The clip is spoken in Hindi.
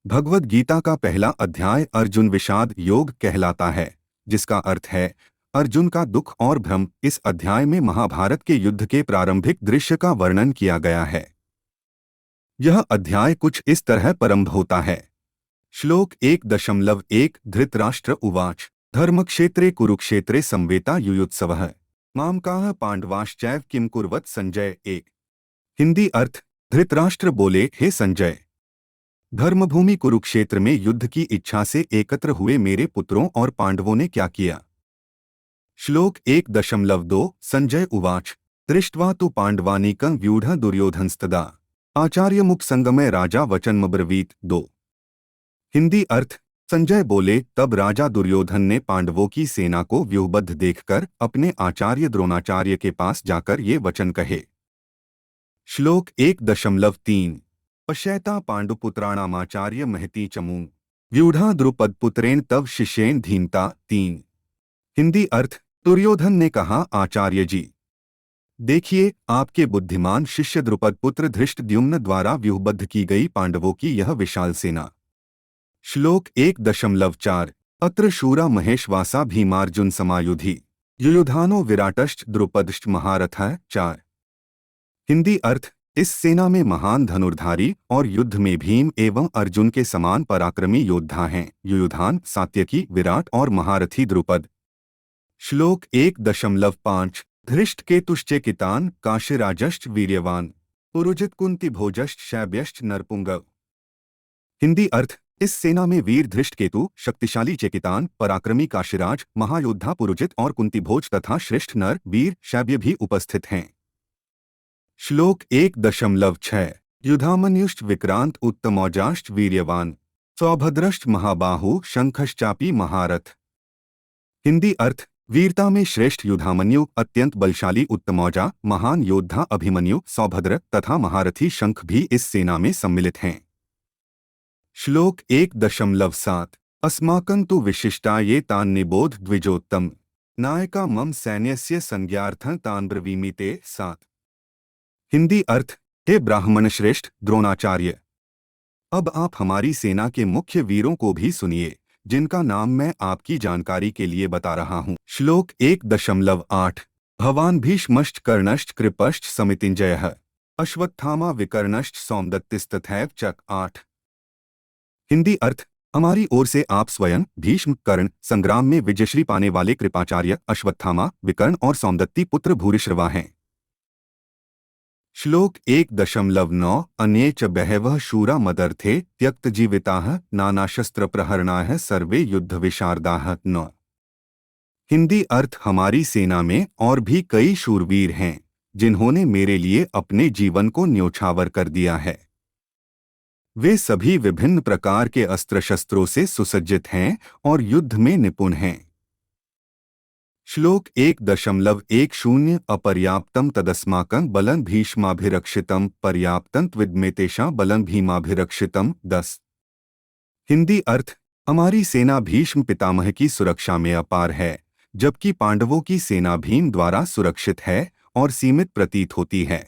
भगवद गीता का पहला अध्याय अर्जुन विषाद योग कहलाता है, जिसका अर्थ है अर्जुन का दुख और भ्रम। इस अध्याय में महाभारत के युद्ध के प्रारंभिक दृश्य का वर्णन किया गया है। यह अध्याय कुछ इस तरह प्रारंभ होता है। श्लोक 1.1 धृतराष्ट्र उवाच धर्मक्षेत्रे कुरुक्षेत्रे संवेता युयुत्सवः मामकाः पांडवाश्चैव किम कुर्वत संजय। 1 हिंदी अर्थ धृतराष्ट्र बोले, हे संजय, धर्मभूमि कुरुक्षेत्र में युद्ध की इच्छा से एकत्र हुए मेरे पुत्रों और पांडवों ने क्या किया। श्लोक 1.2 संजय उवाच दृष्ट्वा तु पांडवानीकं व्यूढ़ दुर्योधनस्तदा आचार्यमुख संगमय राजा वचनमब्रवीत। 2 हिंदी अर्थ संजय बोले, तब राजा दुर्योधन ने पांडवों की सेना को व्यूहबद्ध देखकर अपने आचार्य द्रोणाचार्य के पास जाकर ये वचन कहे। श्लोक 1.3 पश्यैता पांडुपुत्राणामाचार्य महती चमू व्यूढ़ा द्रुपदपुत्रेण तव शिष्येन धीमता। 3 हिंदी अर्थ दुर्योधन ने कहा, आचार्य जी, देखिए आपके बुद्धिमान शिष्य द्रुपद पुत्र धृष्टद्युम्न द्वारा व्यूहबद्ध की गई पांडवों की यह विशाल सेना। श्लोक 1.4 अत्र शूरा महेशवासा भीमार्जुन समायुधि युयुधानो विराटश्च द्रुपदश्च महारथः। 4 हिंदी अर्थ इस सेना में महान धनुर्धारी और युद्ध में भीम एवं अर्जुन के समान पराक्रमी योद्धा हैं, युयुधान, सात्यकी, विराट और महारथी द्रुपद। श्लोक 1.5 धृष्टकेतुश्चेकितान काशीराजश्च वीर्यवान पुरुजित कुंती भोजश्च शैब्यश्च नरपुंगव। हिंदी अर्थ इस सेना में वीर धृष्टकेतु, शक्तिशाली चेकितान, पराक्रमी काशीराज, महायोद्धा पुरुजित और कुंतीभोज तथा श्रेष्ठ नर वीर शैब्य भी उपस्थित हैं। श्लोक 1.6 युधामन्युश्च विक्रांत उत्तमौजाश्च वीर्यवान सौभद्रश्च महाबाहु शंखश्चापि महारथ। हिंदी अर्थ वीरता में श्रेष्ठ युधामन्यु, अत्यंत बलशाली उत्तमौजा, महान योद्धा अभिमन्यु, सौभद्र तथा महारथी शंख भी इस सेना में सम्मिलित हैं। श्लोक 1.7 अस्माकं तु विशिष्टा ये तान् निबोध द्विजोत्तम नायका मम सैन्यस्य संज्ञार्थं तान् ब्रवीमि। 7 हिंदी अर्थ हे ब्राह्मण श्रेष्ठ द्रोणाचार्य, अब आप हमारी सेना के मुख्य वीरों को भी सुनिए, जिनका नाम मैं आपकी जानकारी के लिए बता रहा हूँ। श्लोक 1.8 भवान भीष्मश्च कर्णश्च कृपश्च समितिञ्जयः अश्वत्थामा विकर्णश्च सौमदत्तिस्तथैव चक। 8 हिंदी अर्थ हमारी ओर से आप स्वयं, भीष्म, कर्ण, संग्राम में विजयश्री पाने वाले कृपाचार्य, अश्वत्थामा, विकर्ण और सौमदत्ती पुत्र भूरिश्रवा हैं। श्लोक 1.9 अन्ये च बहवः शूरा मदर्थे त्यक्तजीविताः नानाशस्त्रप्रहरणाः सर्वे युद्धविशारदाः। 9 हिंदी अर्थ हमारी सेना में और भी कई शूरवीर हैं, जिन्होंने मेरे लिए अपने जीवन को न्योछावर कर दिया है। वे सभी विभिन्न प्रकार के अस्त्र शस्त्रों से सुसज्जित हैं और युद्ध में निपुण हैं। श्लोक 1.10 अपर्याप्तम तदस्माकं बलं भीष्माभिरक्षितम पर्याप्तं त्विद्मेतेषां बलं भीमाभिरक्षितम। 10 हिंदी अर्थ हमारी सेना भीष्म पितामह की सुरक्षा में अपार है, जबकि पांडवों की सेना भीम द्वारा सुरक्षित है और सीमित प्रतीत होती है।